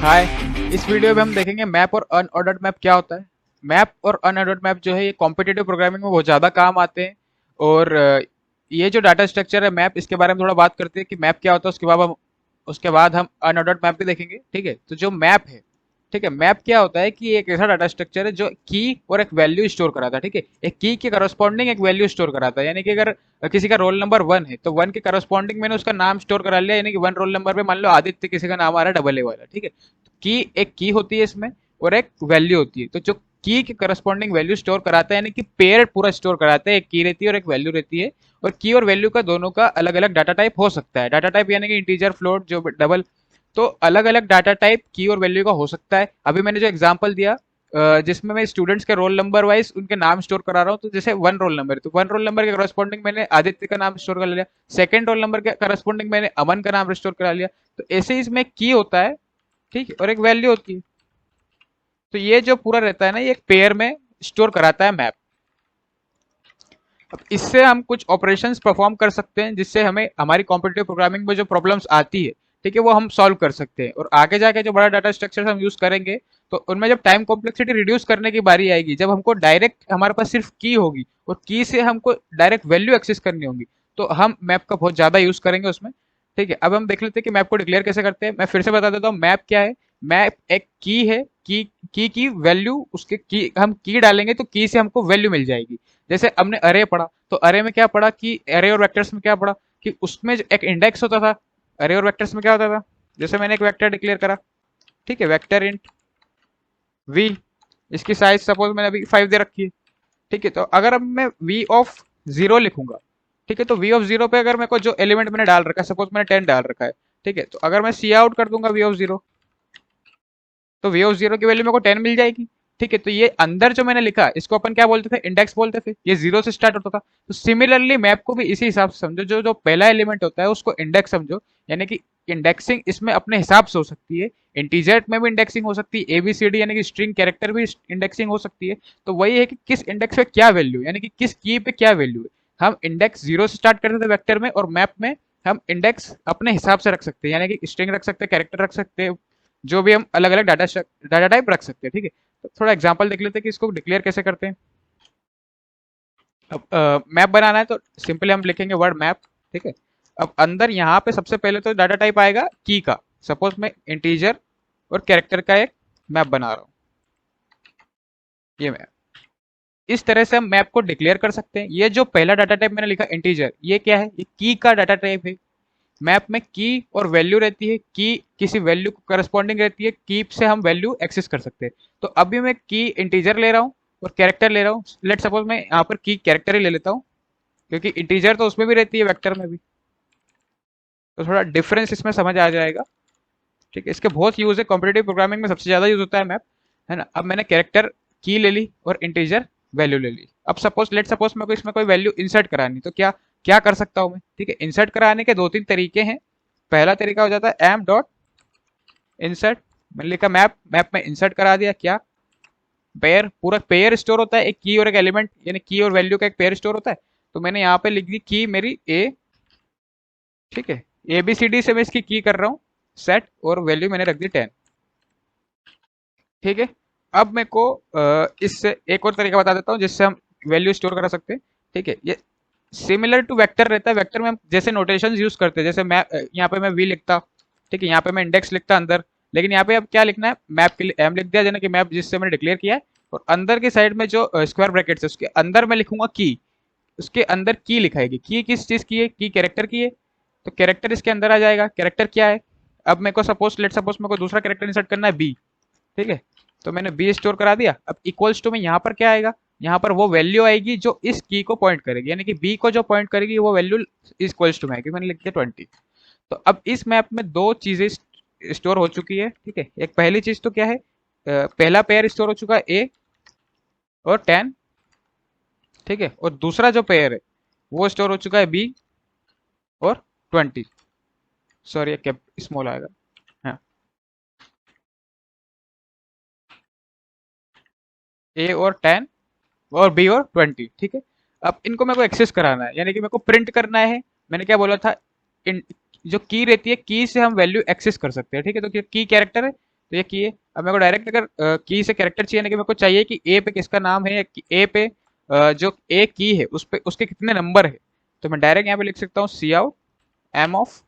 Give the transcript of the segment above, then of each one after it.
हाय। इस वीडियो में हम देखेंगे मैप और अनऑर्डर्ड मैप क्या होता है। मैप और अनऑर्डर्ड मैप जो है ये कॉम्पिटिटिव प्रोग्रामिंग में बहुत ज़्यादा काम आते हैं। और ये जो डाटा स्ट्रक्चर है मैप, इसके बारे में थोड़ा बात करते हैं कि मैप क्या होता है। उसके बाद हम अनऑर्डर्ड मैप भी देखेंगे। ठीक है, तो जो मैप है, ठीक है, मैप क्या होता है कि ये एक ऐसा डाटा स्ट्रक्चर है जो की और एक वैल्यू स्टोर कराता है। ठीक है, एक की के करस्पॉन्डिंग एक वैल्यू स्टोर कराता है। यानी कि अगर किसी का रोल नंबर 1 है तो 1 के करस्पॉन्डिंग मैंने उसका नाम स्टोर करा लिया। यानी कि 1 रोल नंबर पे मान लो आदित्य किसी का नाम आ रहा है डबल ए वाला। ठीक है, की एक की होती है इसमें और एक वैल्यू होती है। तो जो की के करस्पॉन्डिंग वैल्यू स्टोर कराता है, यानी कि पेयर पूरा स्टोर कराता है, एक की रहती है और एक वैल्यू रहती है। और की और वैल्यू का दोनों का अलग अलग डाटा टाइप हो सकता है। डाटा टाइप यानी कि इंटीजर, फ्लोट, जो डबल, तो अलग अलग डाटा टाइप की और वैल्यू का हो सकता है। अभी मैंने जो एग्जांपल दिया जिसमें मैं स्टूडेंट्स के रोल नंबर वाइज उनके नाम स्टोर करा रहा हूँ, तो जैसे 1 रोल नंबर है तो 1 रोल नंबर के करस्पॉन्डिंग मैंने आदित्य का नाम स्टोर कर लिया। सेकंड रोल नंबर के करस्पॉन्डिंग मैंने अमन का नाम स्टोर करा लिया। तो ऐसे ही इसमें की होता है, ठीक है, और एक वैल्यू होती है। तो ये जो पूरा रहता है ना, ये एक पेयर में स्टोर कराता है मैप। अब इससे हम कुछ ऑपरेशंस परफॉर्म कर सकते हैं जिससे हमें हमारी कॉम्पिटिटिव प्रोग्रामिंग में जो प्रॉब्लम्स आती है, ठीक है, वो हम सॉल्व कर सकते हैं। और आगे जाके जो बड़ा डाटा स्ट्रक्चर हम यूज करेंगे तो उनमें जब टाइम कॉम्प्लेक्सिटी रिड्यूस करने की बारी आएगी, जब हमको डायरेक्ट हमारे पास सिर्फ की होगी और की से हमको डायरेक्ट वैल्यू एक्सेस करनी होगी, तो हम मैप का बहुत ज्यादा यूज करेंगे उसमें। ठीक है, अब हम देख लेते हैं कि मैप को डिक्लेयर कैसे करते हैं। मैं फिर से बता देता हूँ मैप क्या है। मैप एक की है, की वैल्यू, उसके की हम की डालेंगे तो की से हमको वैल्यू मिल जाएगी। जैसे हमने अरे पढ़ा तो अरे में क्या पढ़ा कि अरे और वेक्टर्स में क्या पढ़ा कि उसमें एक इंडेक्स होता था। अरे और वेक्टर्स में क्या होता था, जैसे मैंने एक वेक्टर डिक्लेयर करा, ठीक है, वेक्टर इंट वी, इसकी साइज सपोज मैंने अभी 5 दे रखी है। ठीक है, तो अगर अब मैं वी ऑफ 0 लिखूंगा, ठीक है, तो वी ऑफ 0 पे अगर मेरे को जो एलिमेंट मैंने डाल रखा है, सपोज मैंने 10 डाल रखा है, ठीक है, तो अगर मैं सी आउट कर दूंगा वी ऑफ 0, तो वी ऑफ 0 की वैल्यू मेरे को 10 मिल जाएगी। ठीक है, तो ये अंदर जो मैंने लिखा इसको अपन क्या बोलते थे, इंडेक्स बोलते थे। ये 0 से स्टार्ट होता था। तो सिमिलरली मैप को भी इसी हिसाब से समझो, जो जो पहला एलिमेंट होता है उसको इंडेक्स समझो। यानी कि इंडेक्सिंग इसमें अपने हिसाब से हो सकती है। इंटीजर में भी इंडेक्सिंग हो सकती है, एबीसीडी यानी कि स्ट्रिंग कैरेक्टर भी इंडेक्सिंग हो सकती है। तो वही है कि किस इंडेक्स पे क्या वैल्यू, यानी कि किस की पे क्या वैल्यू है। हम इंडेक्स 0 से स्टार्ट करते थे वेक्टर में, और मैप में हम इंडेक्स अपने हिसाब से रख सकते हैं। यानी कि स्ट्रिंग रख सकते हैं, कैरेक्टर रख सकते हैं, जो भी हम अलग अलग डाटा टाइप रख सकते हैं। ठीक है, तो थोड़ा एग्जांपल देख लेते हैं कि इसको डिक्लेयर कैसे करते हैं। अब मैप बनाना है तो सिंपली हम लिखेंगे वर्ड मैप। ठीक है, अब अंदर यहाँ पे सबसे पहले तो डाटा टाइप आएगा की का। सपोज मैं इंटीजर और कैरेक्टर का एक मैप बना रहा हूँ, ये मैप। इस तरह से हम मैप को डिक्लेयर कर सकते हैं। ये जो पहला डाटा टाइप मैंने लिखा इंटीजर, ये क्या है, ये की का डाटा टाइप है। मैप में की और वैल्यू रहती है, की किसी वैल्यू को करस्पॉन्डिंग रहती है, की से हम वैल्यू एक्सेस कर सकते हैं। तो अभी मैं की इंटीजर ले रहा हूँ और कैरेक्टर ले रहा हूँ। लेट सपोज मैं यहाँ पर की कैरेक्टर ही ले लेता हूँ, क्योंकि इंटीजर तो उसमें भी रहती है, वेक्टर में भी। तो थोड़ा डिफरेंस इसमें समझ आ जाएगा। ठीक है, इसके बहुत यूज है, कॉम्पिटेटिव प्रोग्रामिंग में सबसे ज्यादा यूज होता है मैप, है ना। अब मैंने कैरेक्टर की ले ली और इंटीजर वैल्यू ले ली। अब सपोज मैं को इसमें कोई वैल्यू इंसर्ट करानी, तो क्या क्या कर सकता हूँ मैं। ठीक है, इंसर्ट कराने के 2-3 तरीके हैं। पहला तरीका हो जाता है एम डॉट इंसर्ट। मैंने लिखा मैप, मैप में इंसर्ट करा दिया। क्या पेयर, पूरा पेयर स्टोर होता है, एक की और एक एलिमेंट, यानी की और वैल्यू का एक पेयर स्टोर होता है। तो मैंने यहाँ पे लिख दी की मेरी ए। ठीक है, ए बी सी डी से मैं इसकी की कर रहा हूँ सेट, और वैल्यू मैंने रख दी 10। ठीक है, अब मेरे को इससे एक और तरीका बता देता हूँ जिससे हम वैल्यू स्टोर करा सकते हैं। ठीक है, ये सिमिलर टू वेक्टर रहता है। वेक्टर में हम जैसे नोटेशन यूज करते हैं, जैसे मैं यहाँ पे मैं वी लिखता, ठीक है, यहाँ पे मैं इंडेक्स लिखता अंदर। लेकिन यहाँ पे अब क्या लिखना है, मैप के लिए एम लिख दिया, यानी कि मैप जिससे मैंने डिक्लेयर किया है। और अंदर की साइड में जो स्क्वायर ब्रैकेट्स है उसके अंदर मैं लिखूंगा की। उसके अंदर की लिखाएगी। की किस चीज की है, की कैरेक्टर की है। तो कैरेक्टर इसके अंदर आ जाएगा। कैरेक्टर क्या है, अब मेरे को सपोज मेरे को दूसरा कैरेक्टर इंसर्ट करना है बी। ठीक है, तो मैंने बी स्टोर करा दिया। अब इक्वल्स टू में यहाँ पर क्या आएगा, यहाँ पर वो वैल्यू आएगी जो इस की को पॉइंट करेगी, यानी कि बी को जो पॉइंट करेगी वो वैल्यू इक्वल्स टू में आएगी। मैंने लिख दिया 20। तो अब इस मैप में दो चीजें स्टोर हो चुकी है। ठीक है, एक पहली चीज तो क्या है, पहला पेयर स्टोर हो चुका है ए और 10। ठीक है, और दूसरा जो पेयर है वो स्टोर हो चुका है बी और 20। सॉरी, कैप स्मॉल आएगा। हाँ, ए और 10 और बी और 20। ठीक है, अब इनको मेरे को एक्सेस कराना है, यानी कि मेरे को प्रिंट करना है। मैंने क्या बोला था, इन जो की रहती है की से हम वैल्यू एक्सेस कर सकते हैं। ठीक है, तो की कैरेक्टर है, तो ये की है। अब मेरे को डायरेक्ट अगर की से कैरेक्टर चाहिए ना, कि मेरे को चाहिए कि ए पे किसका नाम है, या ए पे जो ए की है उस पे उसके कितने नंबर है, तो मैं डायरेक्ट यहाँ पे लिख सकता हूँ सी आउट एम ऑफ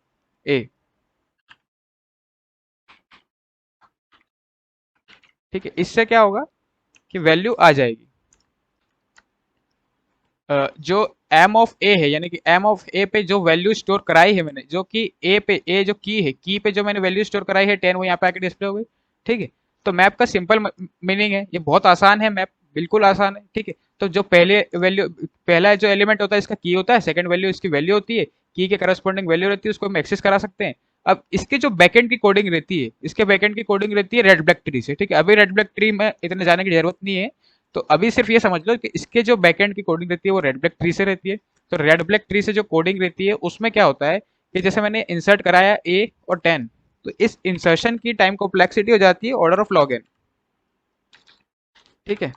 ए। ठीक है, इससे क्या होगा कि वैल्यू आ जाएगी। जो एम ऑफ ए है, यानी कि एम ऑफ ए पे जो वैल्यू स्टोर कराई है मैंने, जो कि ए पे ए जो की है, की पे जो मैंने वैल्यू स्टोर कराई है 10, वो यहाँ पे आके डिस्प्ले हो गई। ठीक है, तो मैप का सिंपल मीनिंग है, ये बहुत आसान है मैप, बिल्कुल आसान है। ठीक है, तो जो पहले वैल्यू, पहला जो एलिमेंट होता है इसका की होता है, सेकंड वैल्यू इसकी वैल्यू होती है, की के करस्पॉन्डिंग वैल्यू रहती है, उसको हम एक्सेस करा सकते हैं। अब इसके जो बैकएंड की कोडिंग रहती है, इसके बैकएंड की कोडिंग रहती है रेड ब्लैक ट्री से। ठीक है, अभी रेड ब्लैक ट्री में इतने जाने की जरूरत नहीं है। तो अभी सिर्फ ये समझ लो कि इसके जो बैकएंड की कोडिंग रहती है वो रेड ब्लैक ट्री से रहती है। तो रेड ब्लैक ट्री से जो कोडिंग रहती है उसमें क्या होता है कि जैसे मैंने इंसर्ट कराया ए और 10, तो इस इंसर्शन की टाइम कॉम्प्लेक्सिटी हो जाती है ऑर्डर ऑफ लॉग एन। ठीक है,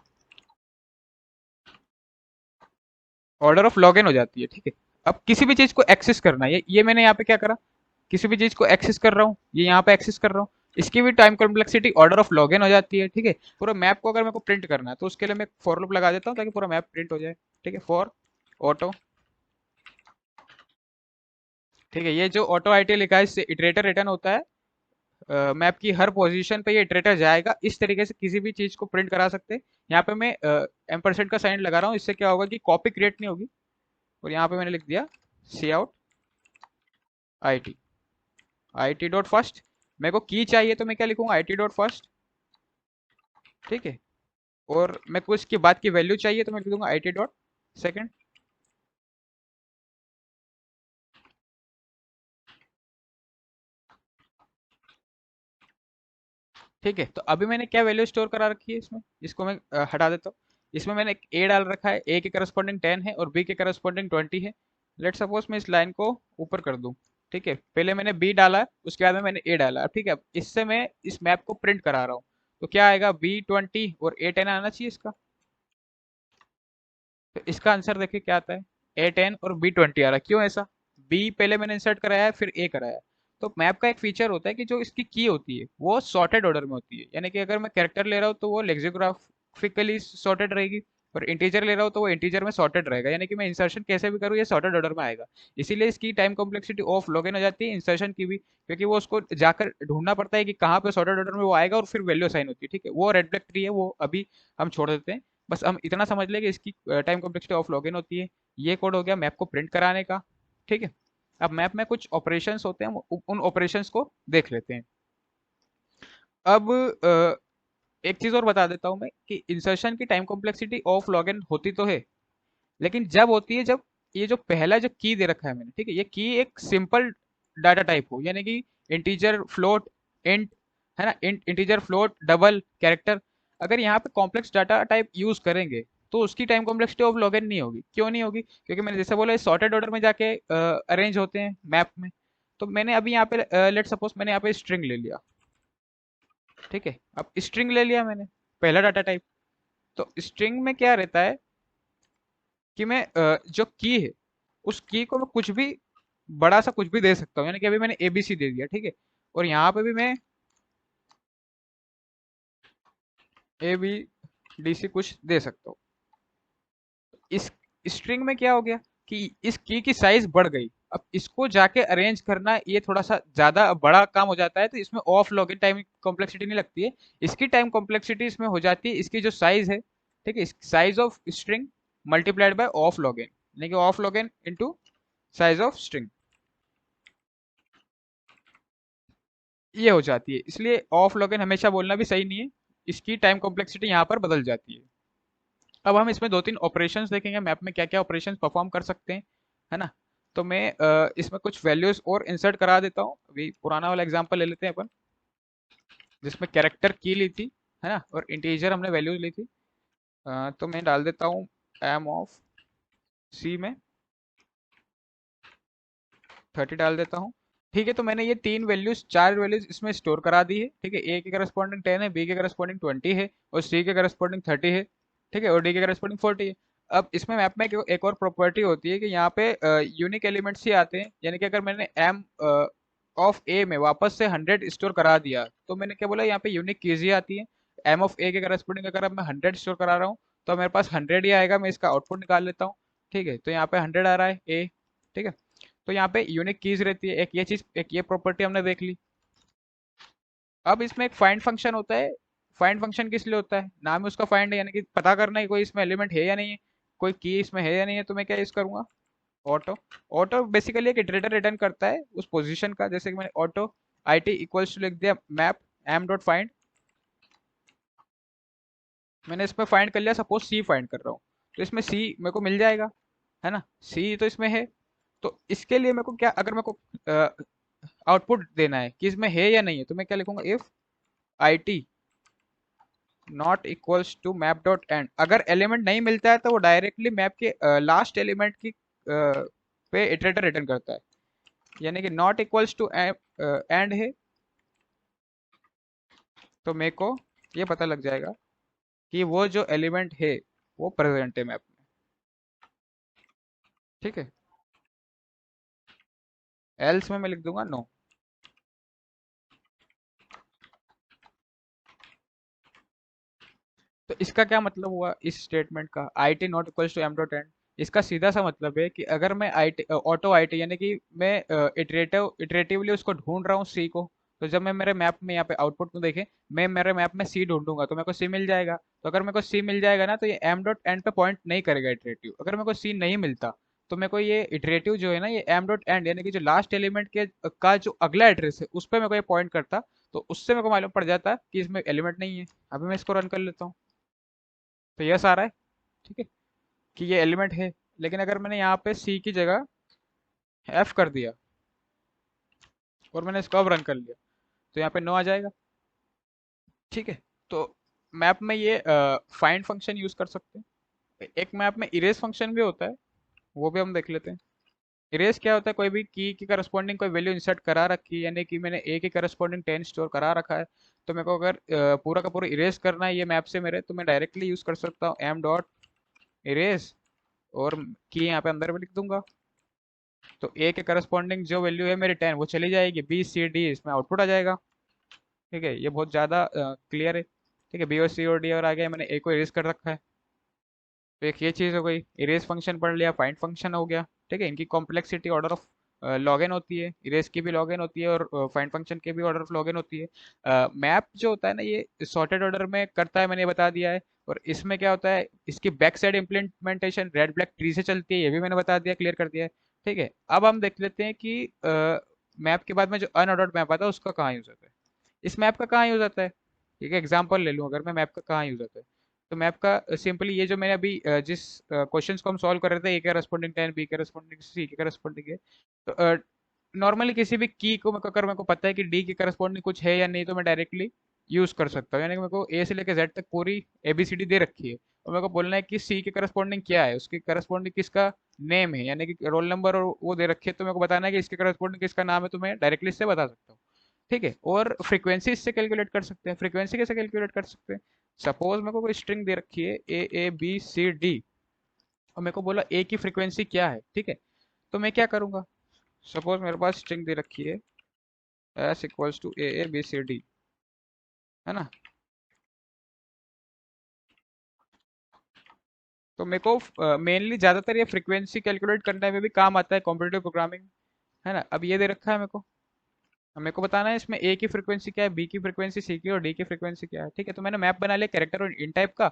ऑर्डर ऑफ लॉग एन हो जाती है। ठीक है, अब किसी भी चीज को एक्सेस करना है, ये मैंने यहाँ पे क्या करा, किसी भी चीज को एक्सेस कर रहा हूँ, ये यहाँ पे एक्सेस कर रहा हूँ, इसकी भी time complexity order of log n हो जाती है। ठीक है, पूरा मैप को अगर मेरे को प्रिंट करना है तो उसके लिए मैं फॉर लूप लगा देता हूँ ताकि पूरा मैप प्रिंट हो जाए। ठीक है, फॉर ऑटो। ठीक है, ये जो ऑटो आई टी लिखा है इससे इटरेटर रिटर्न होता है। मैप की हर पोजीशन पे ये इटरेटर जाएगा। इस तरीके से किसी भी चीज को प्रिंट करा सकते हैं। यहाँ पे मैं एम्परसेंड का साइन लगा रहा हूँ, इससे क्या होगा कि कॉपी क्रिएट नहीं होगी। और यहाँ पे मैंने लिख दिया C out I T, I T dot first. मेरे को की चाहिए तो मैं क्या लिखूंगा, आई टी डॉट फर्स्ट। ठीक है, और मेरे को इसके बाद की वैल्यू चाहिए तो मैं लिख दूंगा आई टी डॉट सेकेंड। ठीक है, तो अभी मैंने क्या वैल्यू स्टोर करा रखी है इसमें, इसको मैं हटा देता हूँ। इसमें मैंने एक ए डाल रखा है, ए के करस्पॉन्डिंग 10 है और बी के करस्पॉन्डिंग 20 है। लेट सपोज मैं इस लाइन को ऊपर कर दूं। ठीक है, पहले मैंने बी डाला, उसके बाद में मैंने ए डाला। ठीक है, अब इससे मैं इस मैप को प्रिंट करा रहा हूँ, तो क्या आएगा, बी 20 और ए 10 आना चाहिए इसका। तो इसका आंसर देखिए क्या आता है, ए 10 और बी 20 आ रहा है। क्यों ऐसा, बी पहले मैंने इंसर्ट कराया है फिर ए कराया है। तो मैप का एक फीचर होता है कि जो इसकी की होती है वो सॉर्टेड ऑर्डर में होती है, यानी कि अगर मैं कैरेक्टर ले रहा हूँ तो वो लेक्सियोग्राफिकली सॉर्टेड रहेगी, और इंटीजर ले रहा हूँ तो वो इंटीजर में सॉर्टेड रहेगा, यानी कि मैं इंसर्शन कैसे भी करूँ ये सॉर्टेड ऑर्डर में आएगा। इसीलिए इसकी time complexity of log in हो जाती है इंसर्शन की भी, क्योंकि वो उसको जाकर ढूंढना पड़ता है कि कहाँ पे सॉर्टेड ऑर्डर में वो आएगा, और फिर वैल्यू असाइन होती है। ठीक है, वो रेड ब्लैक ट्री है, वो अभी हम छोड़ देते हैं। बस हम इतना समझ लें कि इसकी टाइम कॉम्प्लेक्सिटी ऑफ लॉगिन होती है। ये कोड हो गया मैप को प्रिंट कराने का। ठीक है, अब मैप में कुछ ऑपरेशंस होते हैं, उन ऑपरेशंस को देख लेते हैं। अब एक चीज और बता देता हूं मैं कि इंसर्शन की टाइम कॉम्प्लेक्सिटी ऑफ लॉगिन होती तो है, लेकिन जब होती है जब ये जो पहला जो की दे रखा है मैंने, ठीक है, ये की एक सिंपल डाटा टाइप हो, यानी कि इंटीजर, फ्लोट, इंट, है ना, इंटीजर, फ्लोट, डबल, कैरेक्टर। अगर यहाँ पे कॉम्प्लेक्स डाटा टाइप यूज करेंगे तो उसकी टाइम कॉम्प्लेक्सिटी ऑफ लॉगिन नहीं होगी। क्यों नहीं होगी, क्योंकि मैंने जैसे बोला सॉर्टेड ऑर्डर में जाके अरेंज होते हैं मैप में। तो मैंने अभी यहाँ पे लेट सपोज मैंने यहाँ पे स्ट्रिंग ले लिया। ठीक है, अब स्ट्रिंग ले लिया मैंने, पहला डाटा टाइप। तो स्ट्रिंग में क्या रहता है कि मैं जो की है उस की को मैं कुछ भी बड़ा सा कुछ भी दे सकता हूँ, यानी कि अभी मैंने एबीसी दे दिया। ठीक है, और यहाँ पे भी मैं ए बी डी सी कुछ दे सकता हूँ। इस स्ट्रिंग में क्या हो गया कि इस की साइज बढ़ गई। अब इसको जाके अरेंज करना ये थोड़ा सा ज्यादा बड़ा काम हो जाता है, तो इसमें ऑफ लॉगिन टाइम कॉम्प्लेक्सिटी नहीं लगती है। इसकी टाइम कॉम्प्लेक्सिटी इसमें हो जाती है इसकी जो साइज है। ठीक है, size of string multiplied by of log n, यानी कि of log n into size of string, ये हो जाती है। इसलिए ऑफ लॉगिन हमेशा बोलना भी सही नहीं है, इसकी टाइम कॉम्प्लेक्सिटी यहाँ पर बदल जाती है। अब हम इसमें दो तीन ऑपरेशंस देखेंगे, मैप में क्या क्या ऑपरेशंस परफॉर्म कर सकते हैं, है ना। तो मैं इसमें कुछ वैल्यूज और इंसर्ट करा देता हूँ। अभी पुराना वाला एग्जांपल ले लेते हैं अपन, जिसमें कैरेक्टर की ली थी, है ना, और इंटीजर हमने वैल्यूज ली थी। तो मैं डाल देता हूँ एम ऑफ सी में 30 डाल देता हूँ। ठीक है, तो मैंने ये तीन वैल्यूज, चार वैल्यूज इसमें स्टोर करा दी है। ठीक है, ए के करस्पॉन्डिंग 10 है, बी के करस्पॉन्डिंग 20 है, और सी के करस्पॉन्डिंग 30 है। ठीक है, और डी के करस्पॉन्डिंग 40 है। अब इसमें मैप में एक और प्रॉपर्टी होती है कि यहाँ पे यूनिक एलिमेंट्स ही आते हैं, यानी कि अगर मैंने एम ऑफ ए में वापस से 100 स्टोर करा दिया, तो मैंने क्या बोला, यहाँ पे यूनिक कीज ही आती है। एम ऑफ ए के करस्पॉन्डिंग अगर अब मैं 100 स्टोर करा रहा हूँ तो मेरे पास 100 ही आएगा, मैं इसका आउटपुट निकाल लेता हूँ। ठीक है, तो यहाँ पे 100 आ रहा है ए। ठीक है, तो यहाँ पे यूनिक कीज रहती है, एक ये चीज, एक ये प्रॉपर्टी हमने देख ली। अब इसमें एक फाइंड फंक्शन होता है। फाइंड फंक्शन किस लिए होता है, नाम है उसका फाइंड है, यानी कि पता करना है कोई इसमें एलिमेंट है या नहीं है, कोई की इसमें है या नहीं है। तो मैं क्या यूज करूंगा, ऑटो। ऑटो बेसिकली एक इटरेटर रिटर्न करता है उस पोजीशन का, जैसे कि मैंने auto I T equals to लिख दिया मैप एम डॉट फाइंड। मैंने इसमें फाइंड कर लिया, सपोज सी फाइंड कर रहा हूँ, तो इसमें सी मेरे को मिल जाएगा, है ना, सी तो इसमें है। तो इसके लिए मेरे को क्या, अगर मेरे को आउटपुट देना है कि इसमें है या नहीं है, तो मैं क्या लिखूंगा, if I T not equals to map dot end. अगर एलिमेंट नहीं मिलता है तो वो डायरेक्टली मैप के लास्ट एलिमेंट की पे इटरेटर रिटर्न करता है, यानी कि नॉट इक्वल्स टू एंड है, तो मेरे को ये पता लग जाएगा कि वो जो एलिमेंट है वो प्रेजेंट है मैप में। ठीक है, एल्स में मैं लिख दूंगा नो। तो इसका क्या मतलब हुआ इस स्टेटमेंट का, I T not equals to M dot end. इसका सीधा सा मतलब है कि अगर मैं I T auto I T, यानी कि मैं इटरेटिवली उसको ढूंढ रहा हूँ सी को, तो जब मैं मेरे मैप में यहाँ पे आउटपुट में देखें, मैं मेरे मैप में सी ढूंढूंगा तो मेरे को सी मिल जाएगा। तो अगर मेरे को सी मिल जाएगा ना, तो ये एम डॉट एंड पे पॉइंट नहीं करेगा इटरेटिव। अगर मेरे को सी नहीं मिलता तो मेरे को ये इटरेटिव जो है ना, ये एम डॉट एंड यानी कि जो लास्ट एलिमेंट के का जो अगला एड्रेस है उस पर मेरे को ये पॉइंट करता। तो उससे मेरे को मालूम पड़ जाता कि इसमें एलिमेंट नहीं है। अभी मैं इसको रन कर लेता हूँ, तो यस आ रहा है। ठीक है, कि ये एलिमेंट है। लेकिन अगर मैंने यहाँ पे सी की जगह एफ कर दिया और मैंने इसको अब रन कर लिया, तो यहाँ पे नो आ जाएगा। ठीक है, तो मैप में ये फाइंड फंक्शन यूज कर सकते हैं। एक मैप में इरेज फंक्शन भी होता है, वो भी हम देख लेते हैं। इरेज क्या होता है, कोई भी की करस्पॉन्डिंग कोई वैल्यू इंसर्ट करा रखी है, यानी कि मैंने ए के करस्पॉन्डिंग 10 स्टोर करा रखा है, तो मेरे को अगर पूरा का पूरा इरेज करना है ये मैप से मेरे, तो मैं डायरेक्टली यूज कर सकता हूँ एम डॉट इरेज, और की यहाँ पे अंदर में लिख दूंगा। तो ए के करस्पॉन्डिंग जो वैल्यू है मेरी 10 वो चली जाएगी, बी सी डी इसमें आउटपुट आ जाएगा। ठीक है, ये बहुत ज़्यादा क्लियर है। ठीक है, बी और सी और डी और आ गया, मैंने ए को इरेज कर रखा है। तो एक ये चीज़ हो गई, इरेज फंक्शन पढ़ लिया, फाइंड फंक्शन हो गया। ठीक है, इनकी कॉम्प्लेक्सिटी ऑर्डर ऑफ लॉग होती है, इरेज की भी लॉग होती है और फाइंड फंक्शन की भी ऑर्डर ऑफ लॉग होती है। मैप जो होता है ना, ये सॉर्टेड ऑर्डर में करता है, मैंने बता दिया है। और इसमें क्या होता है, इसकी back side implementation red black tree से चलती है, ये भी मैंने बता दिया, क्लियर कर दिया है। ठीक है, अब हम देख लेते हैं कि मैप के बाद में जो अनऑर्डर्ड मैप आता है उसका कहाँ यूज होता है, इस मैप का कहाँ यूज आता है। ठीक है, एग्जाम्पल ले लूँ अगर मैं, मैप का कहाँ यूज होता है। तो मैप का सिंपली ये जो मैंने अभी जिस क्वेश्चंस को हम सॉल्व कर रहे थे, ए के करस्पॉन्डिंग 10, बी के करस्पॉन्डिंग सी के करस्पॉन्डिंग है, तो नॉर्मली किसी भी की को अगर मेरे को पता है कि डी के करस्पॉन्डिंग कुछ है या नहीं, तो मैं डायरेक्टली यूज कर सकता हूँ। यानी कि मेरे को ए से लेकर जेड तक पूरी एबीसीडी दे रखी है, और मेरे को बोलना है कि सी के करस्पॉन्डिंग क्या है, उसकी करस्पॉन्डिंग किसका नेम है, यानी कि रोल नंबर और वो दे रखे है, तो मेरे को बताना है कि इसके करस्पॉन्डिंग किसका नाम है, तो मैं डायरेक्टली इससे बता सकता हूँ। ठीक है, और फ्रीक्वेंसी इससे कैलकुलेट कर सकते हैं। फ्रीक्वेंसी कैसे कैलकुलेट कर सकते हैं, सपोज मेरे को कोई स्ट्रिंग दे रखी है ए बी सी डी, और मेरे को बोला ए की फ्रीक्वेंसी क्या है। ठीक है, तो मैं क्या करूंगा, सपोज मेरे पास स्ट्रिंग दे रखी है S equals to A B C D, है ना। तो मेरे को मेनली ज्यादातर ये फ्रीक्वेंसी कैलकुलेट करने में भी काम आता है कॉम्पिटिटिव प्रोग्रामिंग, है ना। अब ये दे रखा है मेरे को, अब मेरे को बताना है इसमें ए की फ्रीक्वेंसी क्या है, बी की फ्रीक्वेंसी, सी की और डी की फ्रीक्वेंसी क्या है। ठीक है, तो मैंने मैप बना लिया कैरेक्टर और इन टाइप का।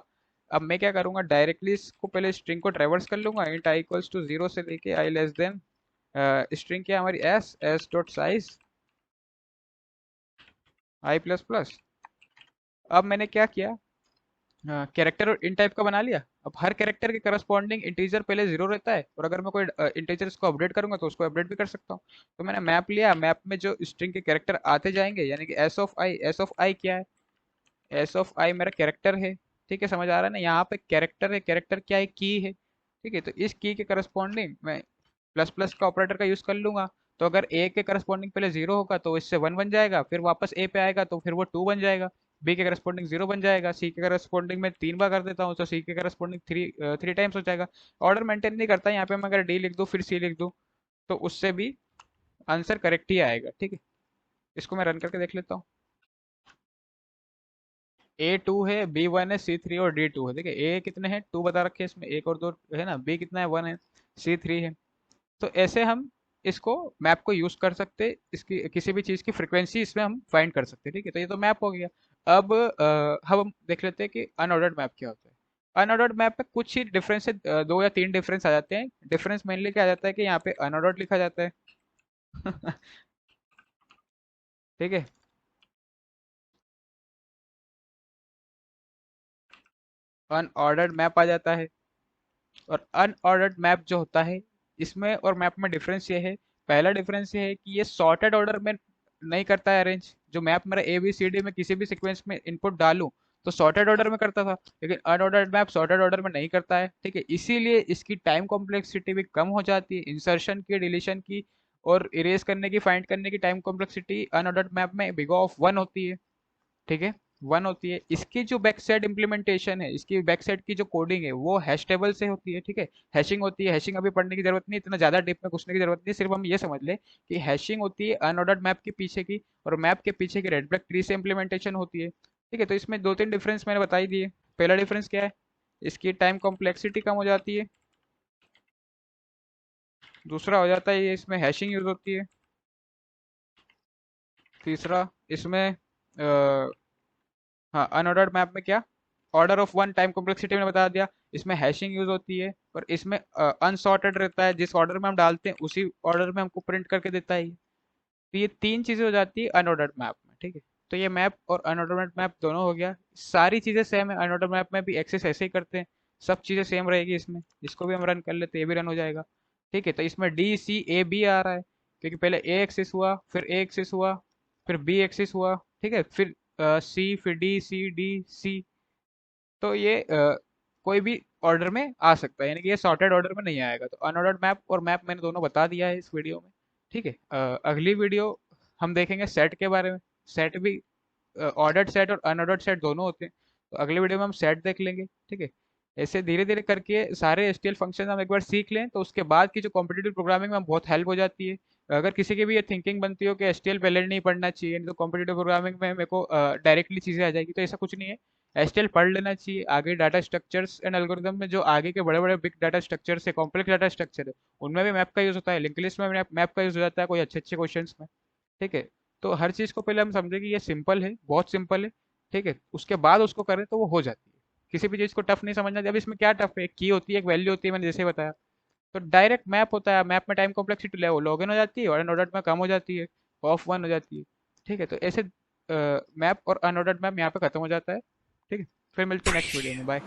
अब मैं क्या करूंगा, डायरेक्टली इसको पहले स्ट्रिंग को ट्रेवर्स कर लूंगा, इंट आई इक्वल्स टू 0 से लेके आई लेस देन स्ट्रिंग क्या है हमारी, एस डॉट साइज आई प्लस प्लस। अब मैंने क्या किया, कैरेक्टर और इन टाइप का बना लिया। अब हर कैरेक्टर के करस्पॉन्डिंग इंटीजर पहले 0 रहता है, और अगर मैं कोई इंटीजर को अपडेट करूंगा तो उसको अपडेट भी कर सकता हूँ। तो मैंने मैप लिया, मैप में जो स्ट्रिंग के कैरेक्टर आते जाएंगे, यानी कि एस ऑफ आई क्या है, एस ऑफ आई मेरा कैरेक्टर है। ठीक है, समझ आ रहा है ना, यहाँ पे कैरेक्टर है, कैरेक्टर क्या है, की है। ठीक है, तो इस की के करस्पॉन्डिंग मैं प्लस प्लस का ऑपरेटर का यूज कर लूंगा। तो अगर ए के करस्पॉन्डिंग पहले 0 होगा तो इससे 1 बन जाएगा, फिर वापस ए पे आएगा तो फिर वो 2 बन जाएगा। बी के करस्पॉन्डिंग 0 बन जाएगा, सी के करस्पॉन्डिंग में 3 बार कर देता हूँ तो सी के करस्पॉन्डिंग थ्री टाइम्स हो जाएगा। ऑर्डर मेंटेन नहीं करता यहाँ पे, मैं अगर डी लिख दूँ फिर सी लिख दूँ तो उससे भी आंसर करेक्ट ही आएगा। ठीक है, इसको मैं रन करके देख लेता हूँ। A2 है, B1 है, C3 और D2 है। देखिए ए कितने हैं, 2 बता रखे हैं इसमें, एक और दो है ना, बी कितना है, 1 है, C3 है। तो ऐसे हम इसको मैप को यूज कर सकते हैं, इसकी किसी भी चीज की फ्रीक्वेंसी इसमें हम फाइंड कर सकते हैं। ठीक है, तो ये तो मैप हो गया। अब हम देख लेते हैं कि अनऑर्डर्ड मैप क्या होता है। अनऑर्डर्ड मैप में कुछ ही डिफरेंस है, दो या तीन डिफरेंस आ जाते हैं। डिफरेंस मेनली क्या आ जाता है कि यहाँ पे अनऑर्डर्ड लिखा जाता है। ठीक है, अनऑर्डर्ड मैप आ जाता है। और अनऑर्डर्ड मैप जो होता है, इसमें और मैप में डिफरेंस ये है। पहला डिफरेंस ये है कि ये सॉर्टेड ऑर्डर में नहीं करता है अरेंज। जो मैप मेरा ए बी सी डी में किसी भी सीक्वेंस में इनपुट डालूं तो सॉर्टेड ऑर्डर में करता था, लेकिन अनऑर्डर्ड मैप सॉर्टेड ऑर्डर में नहीं करता है। ठीक है, इसीलिए इसकी टाइम कॉम्प्लेक्सिटी भी कम हो जाती है, इंसर्शन की, डिलीशन की और इरेज करने की, फाइंड करने की टाइम कॉम्प्लेक्सिटी अनऑर्डर्ड मैप में बिग ऑफ 1 होती है। ठीक है, 1 होती है। इसकी जो बैक साइड इम्प्लीमेंटेशन है, इसकी बैक साइड की जो कोडिंग है वो हैश टेबल से होती है। ठीक है, हैशिंग होती है। हैशिंग अभी पढ़ने की जरूरत नहीं, इतना ज्यादा डीप में घुसने की जरूरत नहीं, सिर्फ हम ये समझ ले कि हैशिंग होती है अनऑर्डर्ड मैप के पीछे की, और मैप के पीछे की रेड ब्लैक ट्री से इम्प्लीमेंटेशन होती है। ठीक है, तो इसमें दो तीन डिफरेंस मैंने बता ही दिए। पहला डिफरेंस क्या है, इसकी टाइम कॉम्प्लेक्सिटी कम हो जाती है। दूसरा हो जाता है ये इसमें हैशिंग यूज होती है। तीसरा इसमें हाँ, अनऑर्डर्ड मैप में क्या, order of one time complexity मैंने बता दिया। इसमें हैशिंग यूज होती है, और इसमें अनसॉर्टेड रहता है, जिस ऑर्डर में हम डालते हैं उसी ऑर्डर में हमको प्रिंट करके देता है। तो ये तीन चीजें हो जाती है अनऑर्डर्ड मैप में। ठीक है, तो ये मैप और अनऑर्डर्ड मैप दोनों हो गया। सारी चीजें सेम है, अनऑर्डर्ड मैप में भी एक्सेस ऐसे ही करते हैं, सब चीजें सेम रहेगी इसमें। इसको भी हम रन कर लेते हैं, ये भी रन हो जाएगा। ठीक है, तो इसमें D C A B आ रहा है, क्योंकि पहले ए एक्सेस हुआ, फिर ए एक्सेस हुआ, फिर बी एक्सेस हुआ। ठीक है, फिर सी, फिर D C D C। तो ये कोई भी ऑर्डर में आ सकता है, यानी कि ये सॉर्टेड ऑर्डर में नहीं आएगा। तो अनऑर्डर्ड मैप और मैप मैंने दोनों बता दिया है इस वीडियो में। ठीक है, अगली वीडियो हम देखेंगे सेट के बारे में। सेट भी ऑर्डर्ड सेट और अनऑर्डर्ड सेट दोनों होते हैं, तो अगली वीडियो में हम सेट देख लेंगे। ठीक है, ऐसे धीरे धीरे करके सारे एसटीएल फंक्शन हम एक बार सीख लें तो उसके बाद की जो कॉम्पिटिटिव प्रोग्रामिंग में बहुत हेल्प हो जाती है। अगर किसी की भी ये थिंकिंग बनती हो कि एसटीएल पहले नहीं पढ़ना चाहिए, नहीं तो कॉम्पिटिटिव प्रोग्रामिंग में मेरे को डायरेक्टली चीज़ें आ जाएगी, तो ऐसा कुछ नहीं है। एसटीएल पढ़ लेना चाहिए। आगे डाटा स्ट्रक्चर्स एंड एल्गोरिदम में जो आगे के बड़े बड़े बिग डाटा स्ट्रक्चर्स है, कॉम्प्लेक्स डाटा स्ट्रक्चर है, उनमें भी मैप का यूज़ होता है। लिंक लिस्ट में मैप का यूज़ हो जाता है कोई अच्छे अच्छे क्वेश्चंस में। ठीक है, तो हर चीज़ को पहले हम समझे कि ये सिंपल है, बहुत सिंपल है। ठीक है, उसके बाद उसको करें तो वो हो जाती है। किसी भी चीज़ को टफ नहीं समझना। जब इसमें क्या टफ है, एक की होती है, एक वैल्यू होती है, मैंने जैसे बताया। तो डायरेक्ट मैप होता है, मैप में टाइम कॉम्प्लेक्सिटी ले वो लॉगिन हो जाती है, और अनऑर्डर्ड में कम हो जाती है, ऑफ 1 हो जाती है। ठीक है, तो ऐसे मैप और अनऑर्डर्ड मैप यहाँ पे खत्म हो जाता है। ठीक है, फिर मिलते हैं नेक्स्ट वीडियो में। बाय।